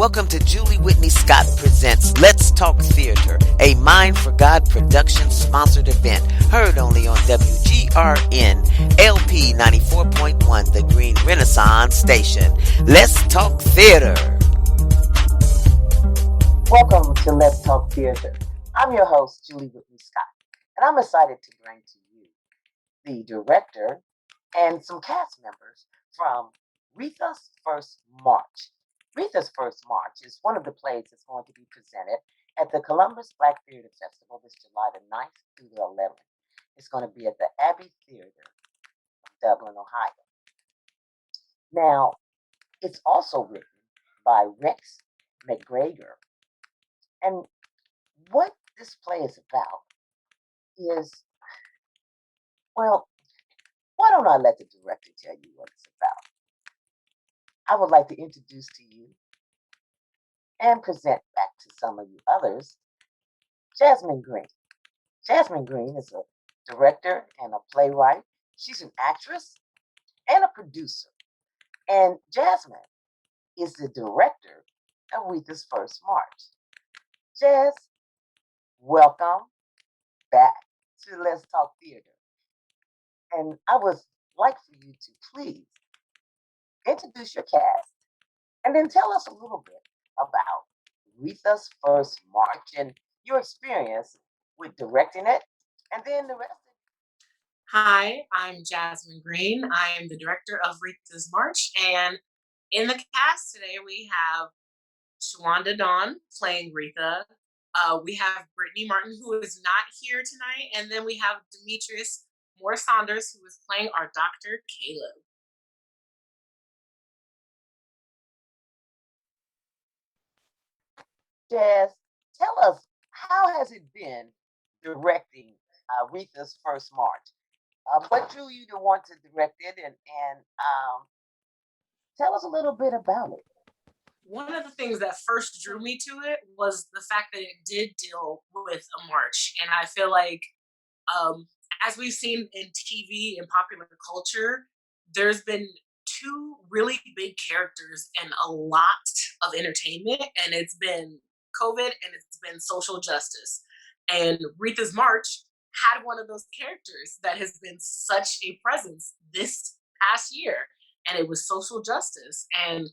Welcome to Julie Whitney Scott Presents Let's Talk Theater, a Mind for God production sponsored event, heard only on WGRN LP 94.1, the Green Renaissance Station. Let's Talk Theater. Welcome to Let's Talk Theater. I'm your host, Julie Whitney Scott, and I'm excited to bring to you the director and some cast members from RETHA'S First March. RETHA'S First March is one of the plays that's going to be presented at the Columbus Black Theater Festival this July the 9th through the 11th. It's going to be at the Abbey Theatre of Dublin, Ohio. Now, it's also written by Rex McGregor. And what this play is about is, well, why don't I let the director tell you what it's about? I would like to introduce to you and present back to some of you others, Jasmyn Green. Jasmyn Green is a director and a playwright. She's an actress and a producer. And Jasmyn is the director of RETHA'S First March. Jazz, welcome back to Let's Talk Theater. And I would like for you to please introduce your cast and then tell us a little bit about RETHA'S First March and your experience with directing it, and then the rest of it. Hi, I'm Jasmyn Green. I am the director of RETHA'S March, and in the cast today we have Shawanda Don playing Retha. We have Brittany Martin, who is not here tonight, and then we have Demetreus Moorer-Saunders, who is playing our Dr. Caleb. Jazz, tell us, how has it been directing RETHA'S First March? What drew you to want to direct it, and tell us a little bit about it. One of the things that first drew me to it was the fact that it did deal with a march. And I feel like, as we've seen in TV and popular culture, there's been two really big characters in a lot of entertainment, and it's been COVID and it's been social justice. And RETHA'S March had one of those characters that has been such a presence this past year, and it was social justice. And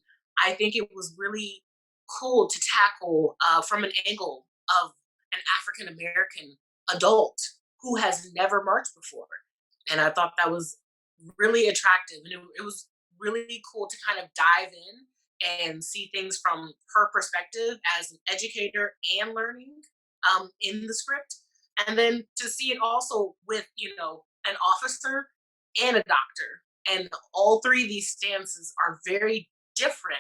I think it was really cool to tackle from an angle of an African American adult who has never marched before. And I thought that was really attractive. And it was really cool to kind of dive in and see things from her perspective as an educator and learning in the script. And then to see it also with, an officer and a doctor. And all three of these stances are very different,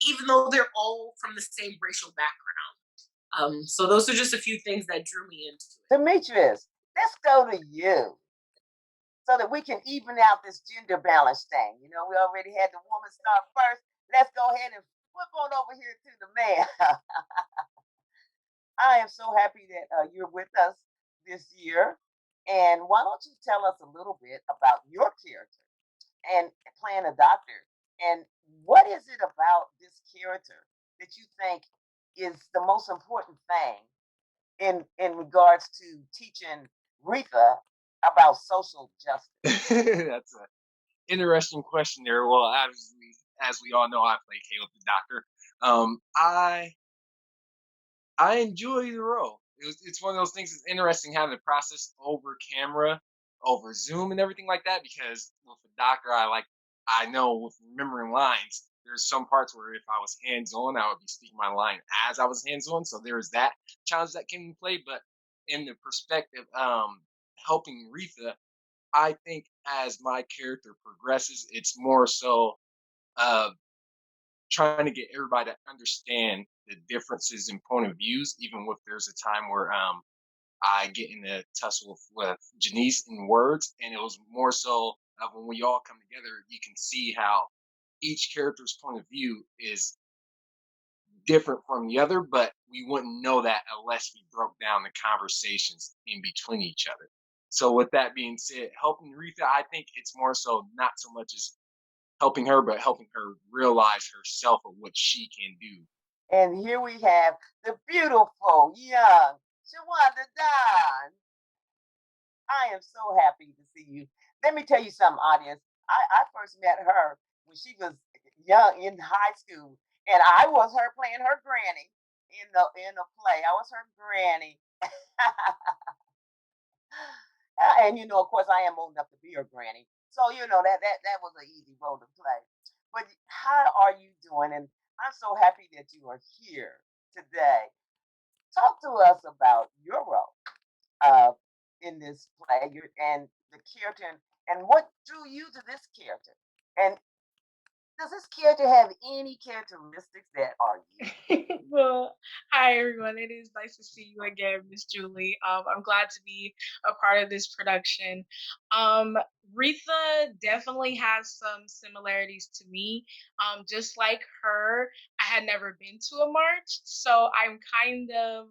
even though they're all from the same racial background. So those are just a few things that drew me into it. Demetrius, let's go to you so that we can even out this gender balance thing. We already had the woman start first. Let's go ahead and flip on over here to the man. I am so happy that you're with us this year. And why don't you tell us a little bit about your character and playing a doctor? And what is it about this character that you think is the most important thing in regards to teaching Retha about social justice? That's an interesting question there. Well, obviously, as we all know, I play Caleb the Doctor. I enjoy the role. It's one of those things that's interesting having the process over camera, over Zoom, and everything like that. Because with the doctor, I know with remembering lines, there's some parts where if I was hands-on, I would be speaking my line as I was hands-on. So there was that challenge that came into play. But in the perspective, helping Retha, I think as my character progresses, it's more so trying to get everybody to understand the differences in point of views, even if there's a time where I get in a tussle with Janice in words, and it was more so when we all come together, you can see how each character's point of view is different from the other, but we wouldn't know that unless we broke down the conversations in between each other. So with that being said, helping Retha, I think it's more so not so much as helping her, but helping her realize herself of what she can do And here we have the beautiful, young Shawanda Don. I am so happy to see you. Let me tell you something, audience. I first met her when she was young in high school, and I was her playing her granny in the play. I was her granny. And of course, I am old enough to be her granny. So that was an easy role to play. But how are you doing? And I'm so happy that you are here today. Talk to us about your role uh, in this play and the character and what drew you to this character. And does this character have any characteristics that are you? Well, hi everyone. It is nice to see you again, Miss Julie. I'm glad to be a part of this production. Um, Retha definitely has some similarities to me. Just like her, I had never been to a march, so I'm kind of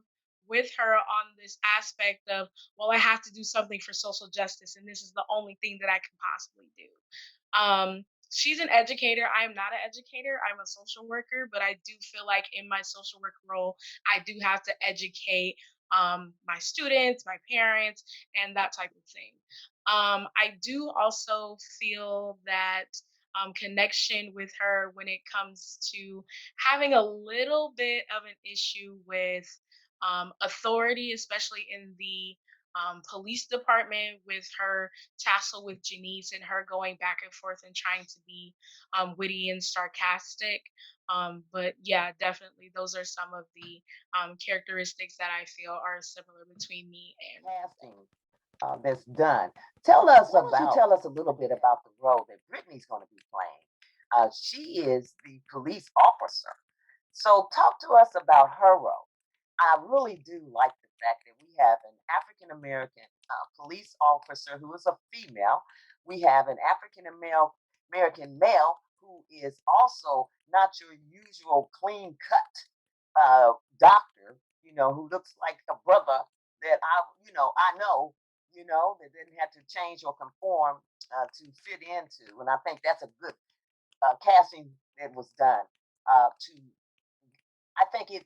with her on this aspect of, well, I have to do something for social justice, and this is the only thing that I can possibly do. She's an educator. I am not an educator. I'm a social worker, but I do feel like in my social work role, I do have to educate my students, my parents, and that type of thing. I do also feel that connection with her when it comes to having a little bit of an issue with authority, especially in the police department, with her tassel with Janice and her going back and forth and trying to be witty and sarcastic. But yeah, definitely, those are some of the characteristics that I feel are similar between me and Rita. Casting that's done. Tell us Why don't you about. Tell us a little bit about the role that Brittany's going to be playing. She is the police officer. So talk to us about her role. I really do like the fact that we have an African American police officer who is a female. We have an African American male who is also not your usual clean cut doctor, who looks like a brother that I know, that didn't have to change or conform to fit into. And I think that's a good casting that was done. To I think it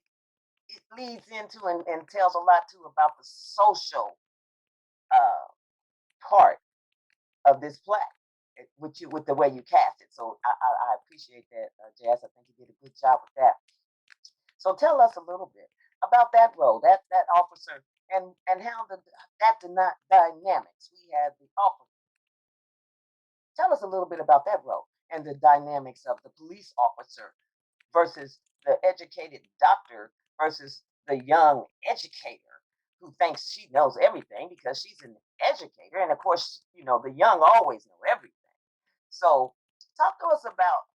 leads into and tells a lot too about the social uh, part of this play with the way you cast it. So I appreciate that, Jazz. I think you did a good job with that. So tell us a little bit about that role, that officer, and how dynamics. We have the officer. Tell us a little bit about that role and the dynamics of the police officer versus the educated doctor versus the young educator who thinks she knows everything because she's an educator. And of course, the young always know everything. So talk to us about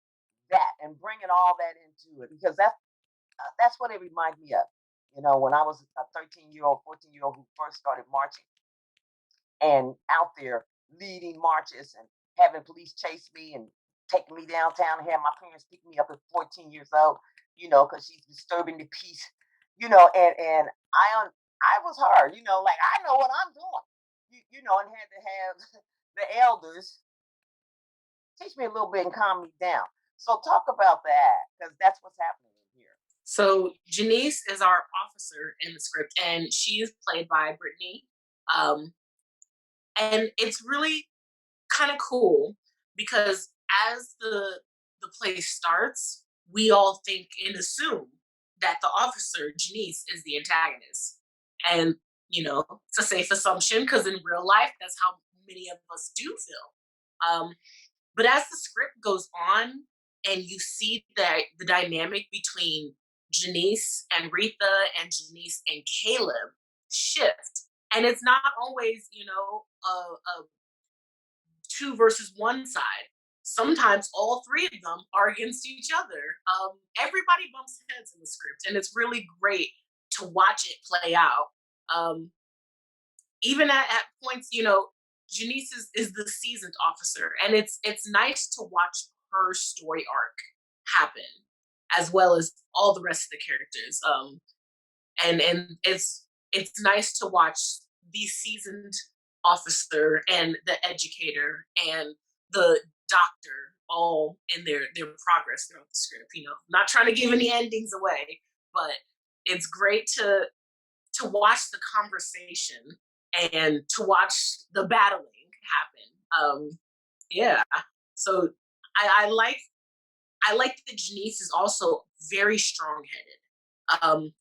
that and bringing all that into it because that's what it reminds me of. When I was a 13-year-old, 14-year-old who first started marching and out there leading marches and having police chase me and taking me downtown and have my parents pick me up at 14 years old, because she's disturbing the peace, and I was her, like I know what I'm doing, and had to have the elders teach me a little bit and calm me down. So talk about that because that's what's happening in here. So Janice is our officer in the script, and she is played by Brittany. Um, and it's really kind of cool because as the play starts, we all think and assume that the officer Janice is the antagonist, and it's a safe assumption because in real life that's how many of us do feel. But as the script goes on, and you see that the dynamic between Janice and Retha and Janice and Caleb shift, and it's not always a two versus one side. Sometimes all three of them are against each other. Everybody bumps heads in the script, and it's really great to watch it play out. Um, Even at points, Janice is the seasoned officer, and it's nice to watch her story arc happen, as well as all the rest of the characters. And it's nice to watch the seasoned officer and the educator and the doctor all in their progress throughout the script. Not trying to give any endings away, but it's great to watch the conversation and to watch the battling happen. Yeah. So I like that Janice is also very strong headed.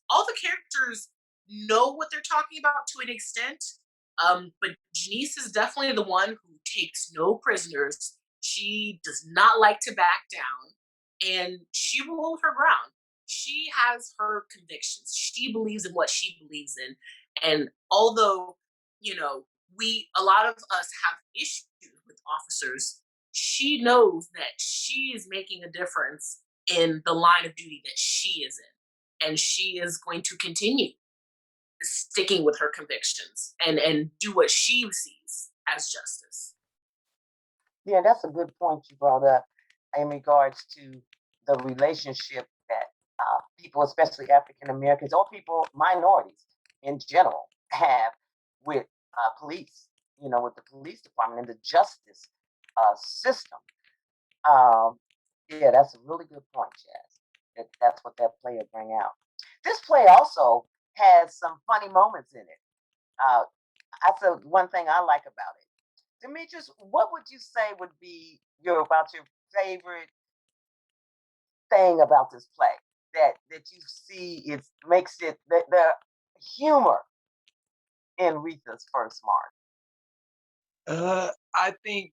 All the characters know what they're talking about to an extent, but Janice is definitely the one who takes no prisoners. She does not like to back down, and she will hold her ground. She has her convictions. She believes in what she believes in, and although a lot of us have issues with officers, she knows that she is making a difference in the line of duty that she is in, and she is going to continue sticking with her convictions and do what she sees as justice. Yeah, that's a good point you brought up in regards to the relationship that people, especially African Americans or people, minorities in general, have with police, with the police department and the justice system. Yeah, that's a really good point, Jazz. That's what that play will bring out. This play also has some funny moments in it. That's the one thing I like about it. Demetrius, what would you say would be your favorite thing about this play that you see it makes it the humor in Retha's First March? I think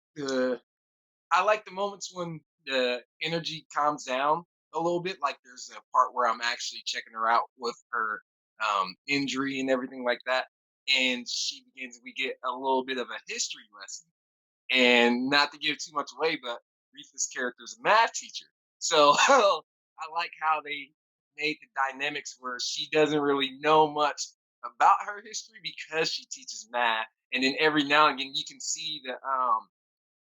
I like the moments when the energy calms down a little bit. Like there's a part where I'm actually checking her out with her injury and everything like that, and we get a little bit of a history lesson. And not to give too much away, but Reese's character is a math teacher. So I like how they made the dynamics where she doesn't really know much about her history because she teaches math. And then every now and again, you can see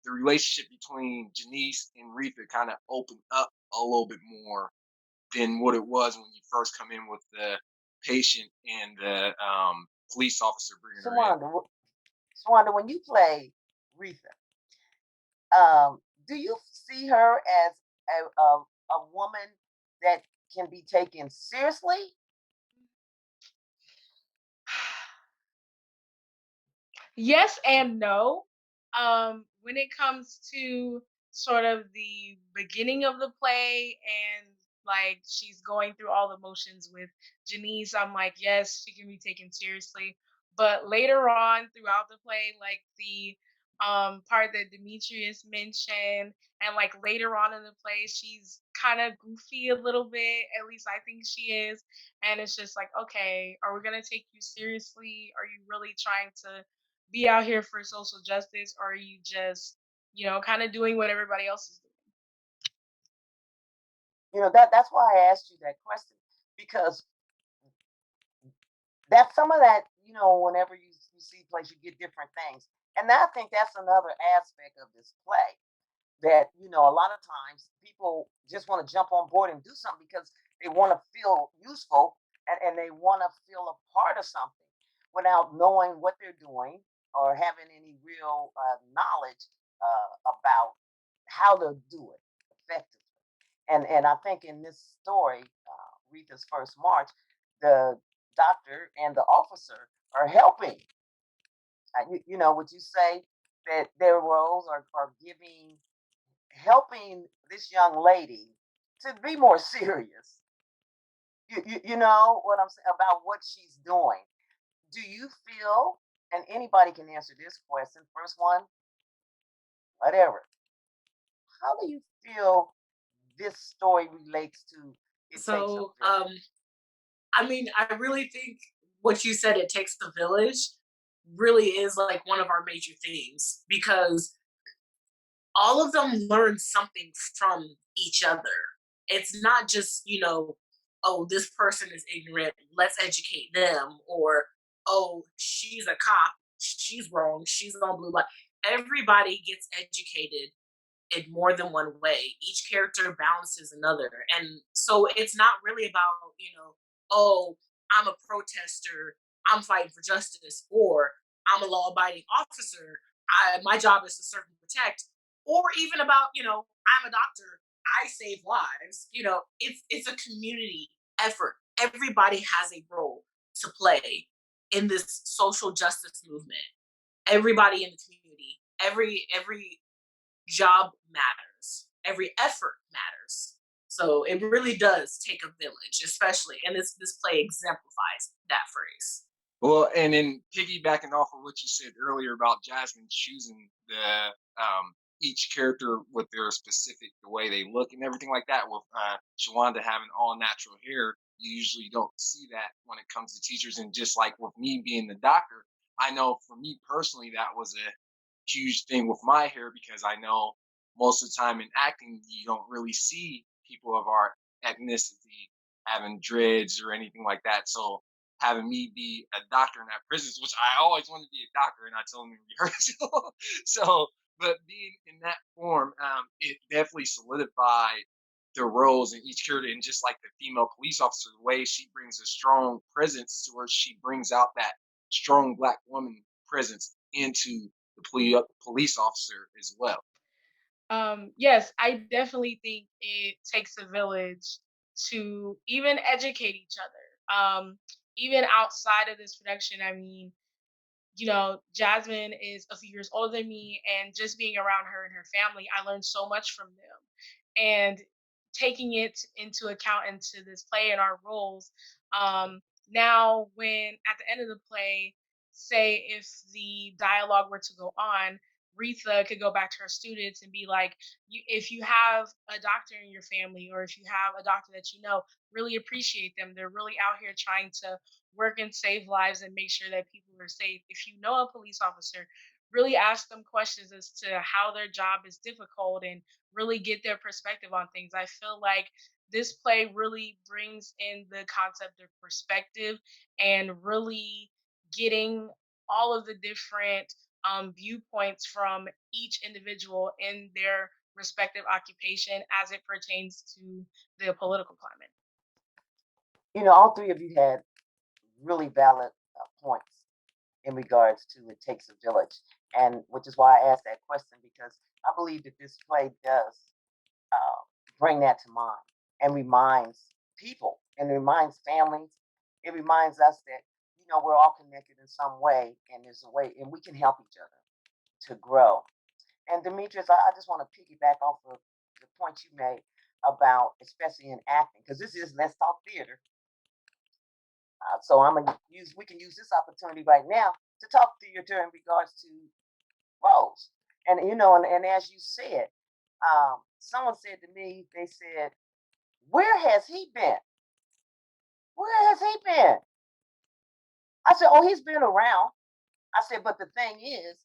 the relationship between Janice and Retha kind of open up a little bit more than what it was when you first come in with the patient and the police officer bringing her in. Shawanda, when you play Retha, do you see her as a woman that can be taken seriously? Yes and no. When it comes to sort of the beginning of the play and like she's going through all the motions with Janice, I'm like, yes, she can be taken seriously. But later on throughout the play, like the part that Demetrius mentioned, and like later on in the play, she's kind of goofy a little bit. At least I think she is. And it's just like, okay, are we gonna take you seriously? Are you really trying to be out here for social justice, or are you just, kind of doing what everybody else is doing? That's why I asked you that question, because that's some of that, whenever you see plays, you get different things. And I think that's another aspect of this play that, a lot of times people just want to jump on board and do something because they want to feel useful and they want to feel a part of something without knowing what they're doing or having any real knowledge about how to do it effectively. And I think in this story, Retha's First March, the doctor and the officer are helping. Would you say that their roles are helping this young lady to be more serious? You know what I'm saying about what she's doing. Do you feel, and anybody can answer this question, first one, whatever. How do you feel this story relates to It Takes a So, Village? I mean, I really think what you said, "It takes the village," really is like one of our major themes because all of them learn something from each other. It's not just, oh, this person is ignorant, let's educate them, or oh, she's a cop, she's wrong, she's on blue light. Everybody gets educated in more than one way. Each character balances another. And so it's not really about, oh, I'm a protester, I'm fighting for justice, or I'm a law abiding officer, my job is to serve and protect, or even about, I'm a doctor, I save lives. It's a community effort. Everybody has a role to play in this social justice movement. Everybody in the community, every job matters. Every effort matters. So it really does take a village, especially, and this play exemplifies that phrase. Well, and then piggybacking off of what you said earlier about Jasmine choosing each character with their specific the way they look and everything like that, with Shawanda having all natural hair, you usually don't see that when it comes to teachers. And just like with me being the doctor, I know for me personally that was a huge thing with my hair, because I know most of the time in acting you don't really see people of our ethnicity having dreads or anything like that. So having me be a doctor in that prison, which I always wanted to be a doctor, and I told him in rehearsal. So, but being in that form, it definitely solidified the roles in each character. And just like the female police officer, the way she brings a strong presence to her, she brings out that strong black woman presence into the police officer as well. Yes, I definitely think it takes a village to even educate each other. Even outside of this production, I mean, Jasmine is a few years older than me, and just being around her and her family, I learned so much from them. And taking it into account into this play and our roles, now when at the end of the play, say if the dialogue were to go on, Retha could go back to her students and be like, if you have a doctor in your family, or if you have a doctor that really appreciate them. They're really out here trying to work and save lives and make sure that people are safe. If you know a police officer, really ask them questions as to how their job is difficult and really get their perspective on things. I feel like this play really brings in the concept of perspective and really getting all of the different viewpoints from each individual in their respective occupation as it pertains to the political climate. All three of you had really valid points in regards to it takes a village, and which is why I asked that question, because I believe that this play does uh, bring that to mind and reminds people and reminds families. It reminds us that we're all connected in some way, and there's a way, and we can help each other to grow. And Demetrius, I just want to piggyback off of the point you made about, especially in acting, because this is Let's Talk Theater. So we can use this opportunity right now to talk theater in regards to roles. And as you said, someone said to me, they said, "Where has he been? Where has he been?" I said, "Oh, he's been around." I said, "But the thing is,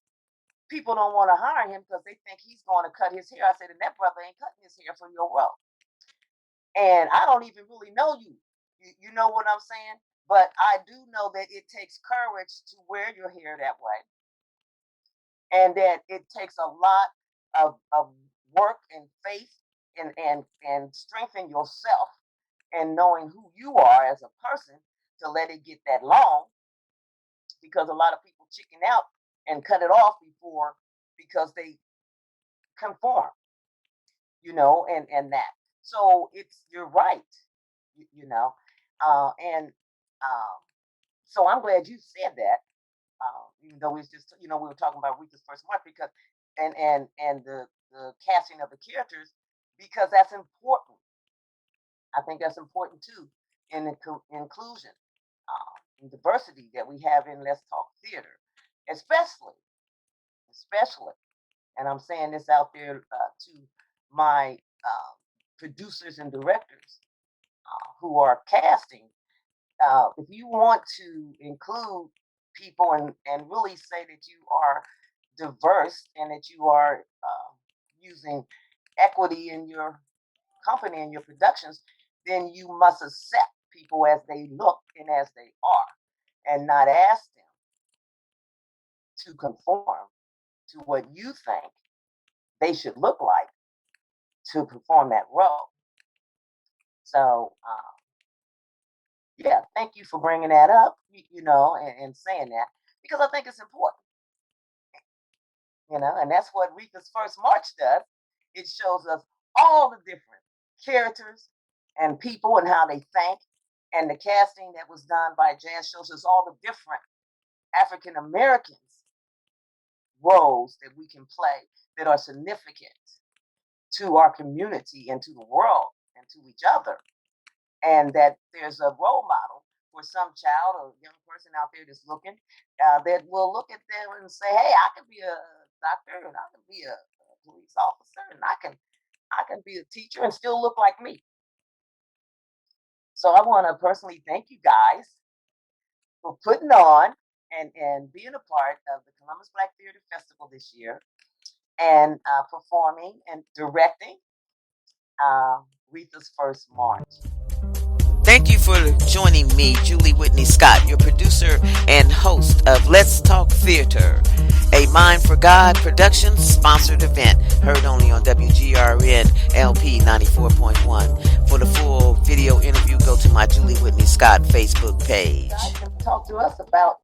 people don't want to hire him because they think he's going to cut his hair." I said, "And that brother ain't cutting his hair for your role. And I don't even really know you. You know what I'm saying? But I do know that it takes courage to wear your hair that way, and that it takes a lot of work and faith and strength in yourself and knowing who you are as a person to let it get that long, because a lot of people chicken out and cut it off before, because they conform, and that. So you're right, you, you know, and so I'm glad you said that. Even though it's just, we were talking about RETHA'S First March, because and the casting of the characters, because that's important. I think that's important too, in the inclusion and diversity that we have in Let's Talk Theater, especially. And I'm saying this out there to my producers and directors who are casting. If you want to include people and really say that you are diverse and that you are using equity in your company and your productions, then you must accept people as they look and as they are, and not ask them to conform to what you think they should look like to perform that role. So, yeah, thank you for bringing that up, and saying that, because I think it's important. And that's what RETHA'S First March does. It shows us all the different characters and people and how they think. And the casting that was done by Jazz shows us all the different African Americans roles that we can play that are significant to our community and to the world and to each other. And that there's a role model for some child or young person out there that's looking that will look at them and say, hey, I can be a doctor and I can be a police officer and I can be a teacher and still look like me. So I want to personally thank you guys for putting on and being a part of the Columbus Black Theater Festival this year and performing and directing RETHA'S First March. Thank you for joining me, Julie Whitney Scott, your producer and host of Let's Talk Theater, a Mind for God Productions sponsored event, heard only on WGRN LP 94.1. For the full video interview, go to my Julie Whitney Scott Facebook page. You guys can talk to us about